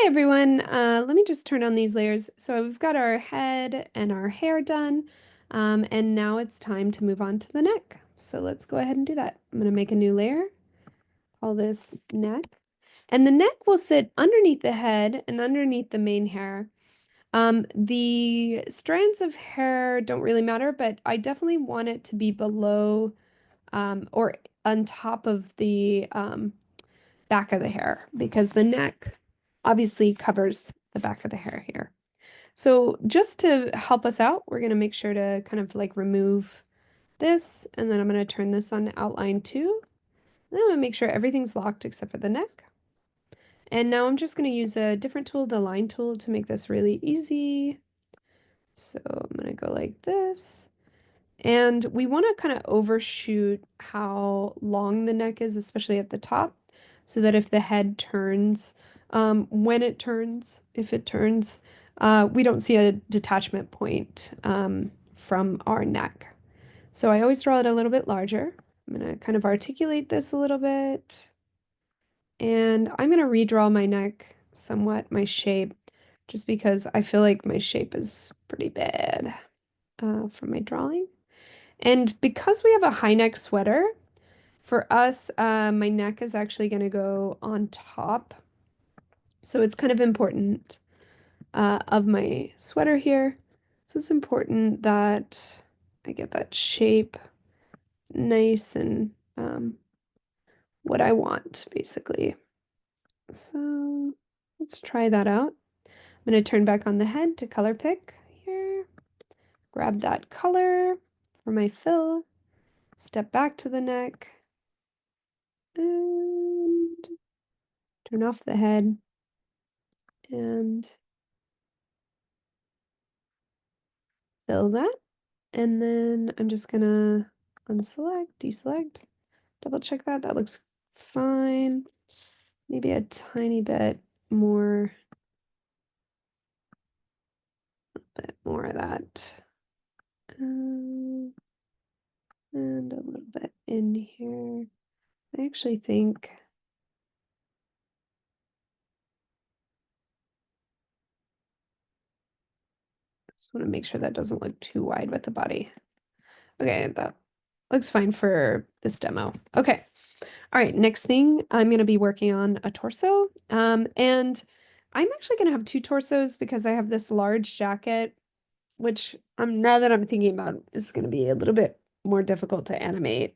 Hi everyone. Let me just turn on these layers. So we've got our head and our hair done, and now it's time to move on to the neck. So let's go ahead and do that. I'm going to make a new layer, call this neck, and the neck will sit underneath the head and underneath the main hair. The strands of hair don't really matter, but I definitely want it to be below or on top of the back of the hair because the neck obviously covers the back of the hair here. So just to help us out, we're going to make sure to kind of like remove this, and then I'm going to turn this on outline 2. Then I'm going to make sure everything's locked except for the neck. And now I'm just going to use a different tool, the line tool, to make this really easy. So I'm going to go like this. And we want to kind of overshoot how long the neck is, especially at the top, so that if the head turns, when it turns, if it turns, we don't see a detachment point from our neck. So I always draw it a little bit larger. I'm going to kind of articulate this a little bit. And I'm going to redraw my neck somewhat, my shape, just because I feel like my shape is pretty bad from my drawing. And because we have a high neck sweater, for us, my neck is actually going to go on top. So it's kind of important of my sweater here. So it's important that I get that shape nice and what I want, basically. So let's try that out. I'm going to turn back on the head to color pick here. Grab that color for my fill. Step back to the neck. And turn off the head and fill that. And then I'm just gonna unselect, deselect, double check that. That looks fine. Maybe a tiny bit more of that. And a little bit in here. I actually think just want to make sure that doesn't look too wide with the body. Okay, that looks fine for this demo. Okay. All right, next thing, I'm going to be working on a torso. And I'm actually going to have 2 torsos because I have this large jacket, which now that I'm thinking about is going to be a little bit more difficult to animate.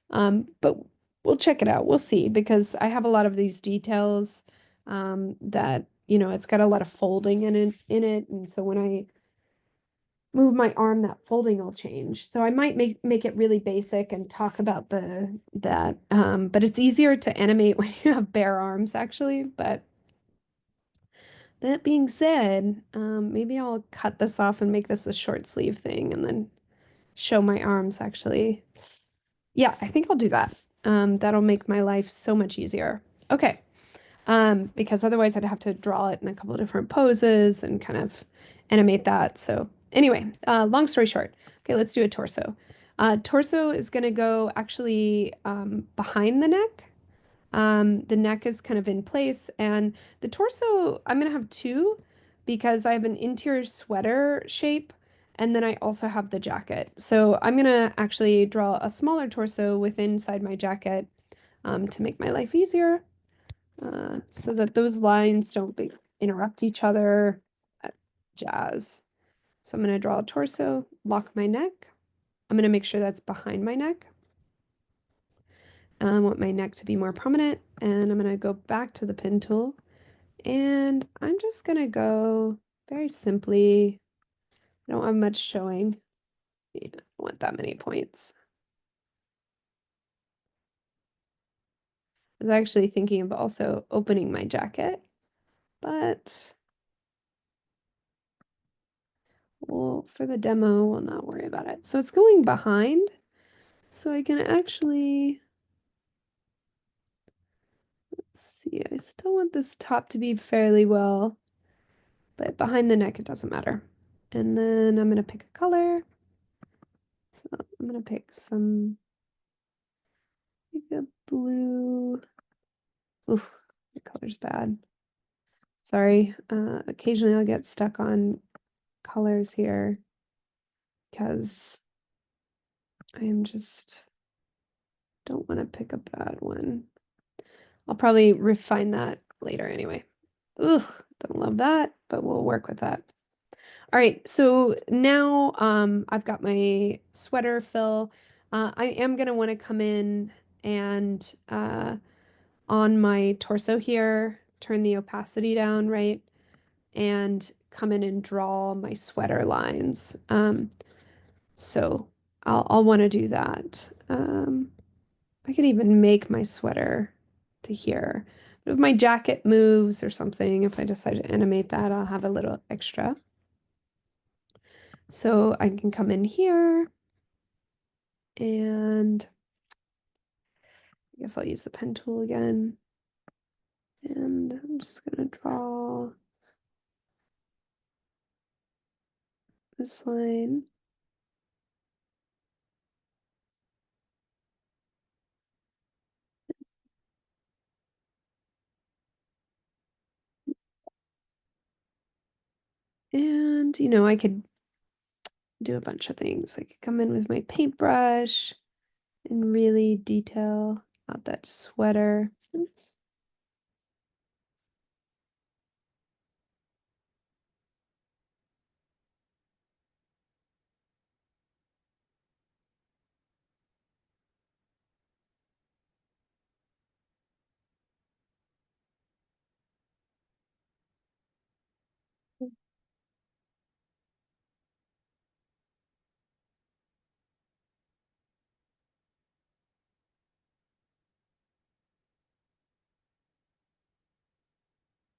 But we'll check it out. We'll see because I have a lot of these details that, it's got a lot of folding in it. And so when I move my arm, that folding will change. So I might make it really basic and talk about that. But it's easier to animate when you have bare arms, actually. But that being said, maybe I'll cut this off and make this a short sleeve thing and then show my arms, actually. Yeah, I think I'll do that. That'll make my life so much easier. Okay. Because otherwise I'd have to draw it in a couple of different poses and kind of animate that. So anyway, long story short, okay, let's do a torso. Torso is going to go actually behind the neck. The neck is kind of in place, and the torso, I'm going to have 2 because I have an interior sweater shape, and then I also have the jacket. So I'm going to actually draw a smaller torso within inside my jacket to make my life easier so that those lines don't interrupt each other. Jazz. So I'm going to draw a torso, lock my neck. I'm going to make sure that's behind my neck. I want my neck to be more prominent, and I'm going to go back to the pen tool, and I'm just going to go very simply. I don't have much showing. I don't want that many points. I was actually thinking of also opening my jacket, but well, for the demo, we'll not worry about it. So it's going behind, so I can actually, let's see, I still want this top to be fairly well, but behind the neck, it doesn't matter. And then I'm gonna pick a color. So I'm gonna pick like a blue. Oof, the color's bad. Sorry, occasionally I'll get stuck on colors here because I am just don't want to pick a bad one. I'll probably refine that later anyway. Ugh, don't love that, but we'll work with that. All right, so now I've got my sweater fill. I am gonna want to come in and on my torso here, turn the opacity down, right? And come in and draw my sweater lines. So I'll want to do that. I could even make my sweater to here. If my jacket moves or something, if I decide to animate that, I'll have a little extra. So I can come in here and I guess I'll use the pen tool again. And I'm just gonna draw this line. And, I could do a bunch of things. I could come in with my paintbrush and really detail out that sweater. Oops.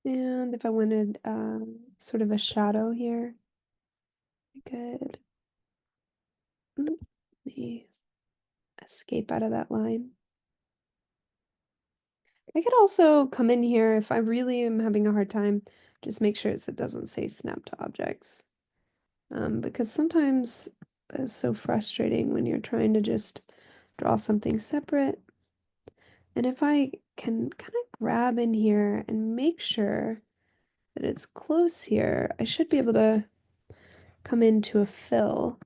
And if I wanted sort of a shadow here, I could let me escape out of that line. I could also come in here if I really am having a hard time, just make sure it doesn't say snap to objects. Because sometimes it's so frustrating when you're trying to just draw something separate. And if I can kind of grab in here and make sure that it's close here, I should be able to come into a fill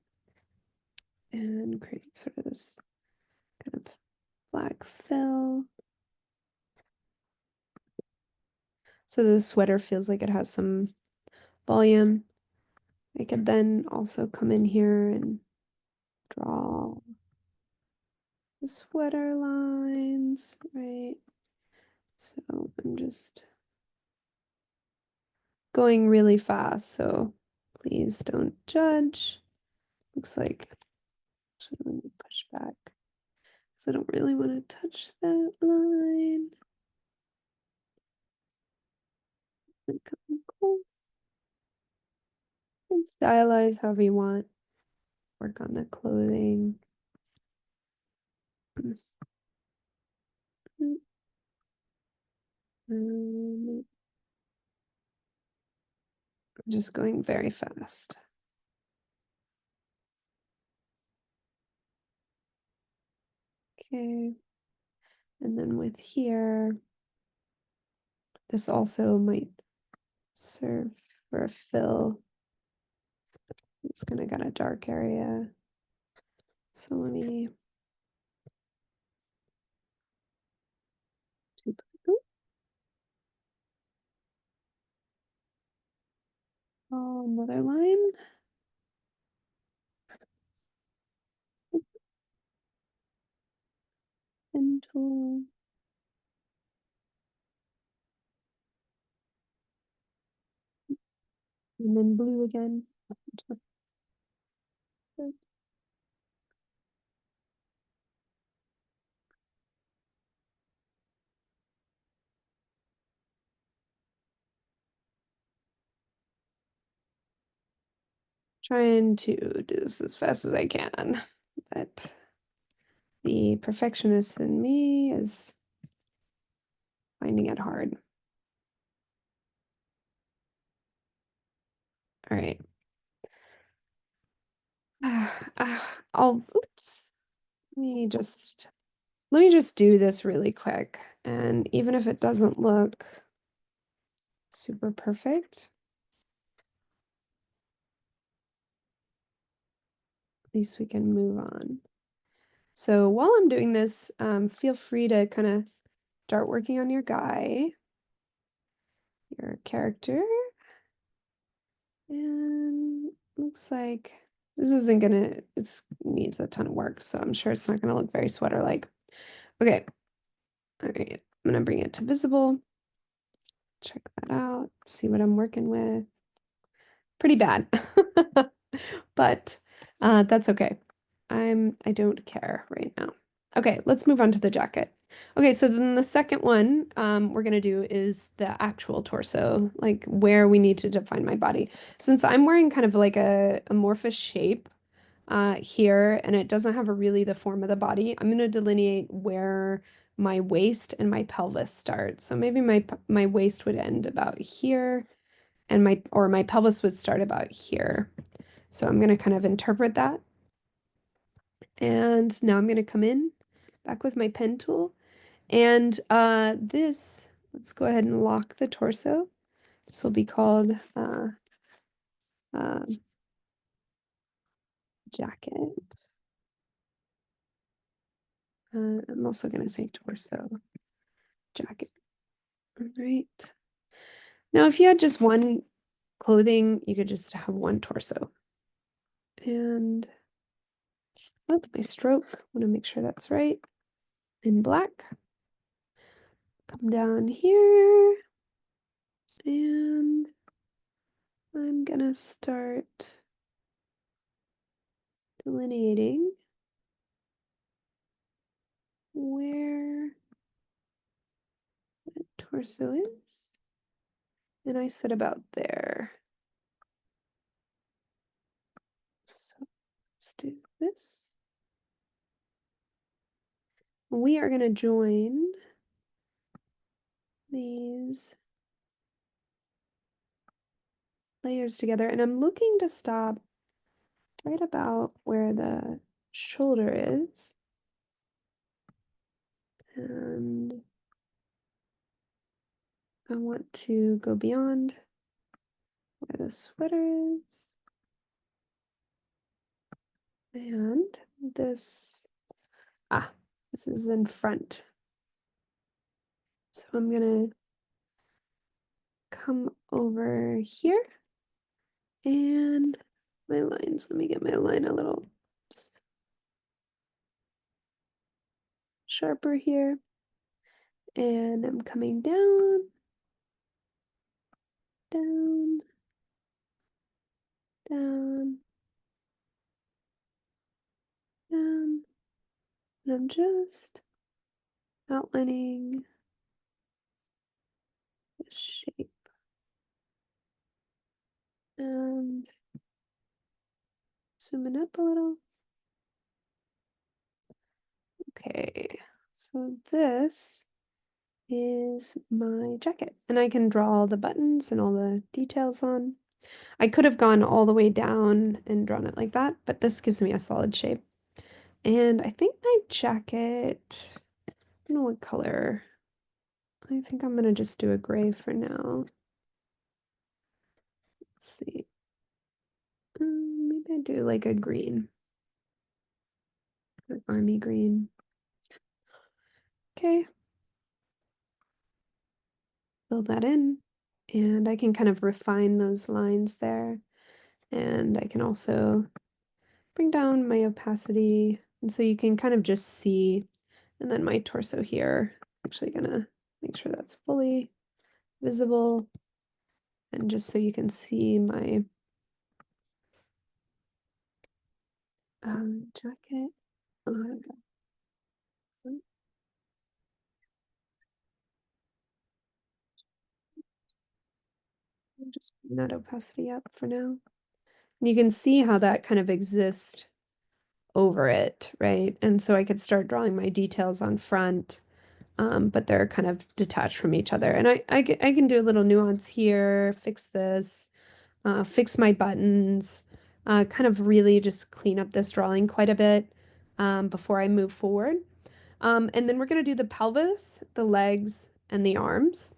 and create sort of this kind of black fill. So the sweater feels like it has some volume. I could then also come in here and draw the sweater lines, right? So I'm just going really fast, so please don't judge. Looks like, actually, let me push back because I don't really want to touch that line. And come close and stylize however you want. Work on the clothing. I'm just going very fast. Okay. And then with here, this also might serve for a fill. It's gonna got a dark area. So let me another line. Pen tool. And then blue again. Trying to do this as fast as I can, but the perfectionist in me is finding it hard. All right. Oops. Let me just do this really quick. And even if it doesn't look super perfect. At least we can move on. So while I'm doing this, feel free to kind of start working on your guy, your character. And looks like this isn't gonna, it needs a ton of work, so I'm sure it's not gonna look very sweater-like. Okay, all right, I'm gonna bring it to visible, check that out, see what I'm working with. Pretty bad, but that's okay. I don't care right now. Okay, let's move on to the jacket. Okay, so then the second one we're gonna do is the actual torso, like where we need to define my body. Since I'm wearing kind of like a amorphous shape here, and it doesn't have a really the form of the body, I'm gonna delineate where my waist and my pelvis start. So maybe my waist would end about here, and my pelvis would start about here. So I'm gonna kind of interpret that. And now I'm gonna come in back with my pen tool. And let's go ahead and lock the torso. This will be called uh, jacket. I'm also going to say torso jacket. All right. Now, if you had just one clothing, you could just have one torso. And oh, my stroke. I want to make sure that's right. In black. Come down here. And I'm going to start delineating where that torso is. And I said about there. So let's do this. We are going to join these layers together, and I'm looking to stop right about where the shoulder is. And I want to go beyond where the sweater is. And this this is in front. So I'm gonna come over here and my lines, let me get my line a little sharper here. And I'm coming down, down, down, down. And I'm just outlining the shape. And zooming up a little. Okay, so this is my jacket, and I can draw all the buttons and all the details on. I could have gone all the way down and drawn it like that, but this gives me a solid shape. And I think my jacket, I don't know what color. I think I'm gonna just do a gray for now. Let's see. Maybe I do like a green, an army green. Okay. Fill that in, and I can kind of refine those lines there. And I can also bring down my opacity, and so you can kind of just see, and then my torso here. Actually gonna make sure that's fully visible, and just so you can see my jacket. Oh, I'll just bring that opacity up for now. And you can see how that kind of exists over it, right? And so I could start drawing my details on front, but they're kind of detached from each other. And I can do a little nuance here, fix this, fix my buttons, kind of really just clean up this drawing quite a bit before I move forward. And then we're going to do the pelvis, the legs, and the arms.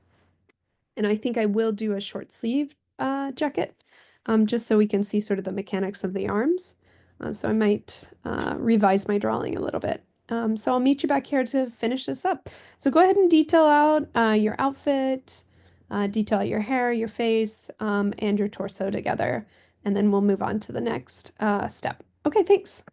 And I think I will do a short sleeve jacket, just so we can see sort of the mechanics of the arms. So I might revise my drawing a little bit. So I'll meet you back here to finish this up. So go ahead and detail out your outfit, detail out your hair, your face, and your torso together, and then we'll move on to the next step. Okay, thanks.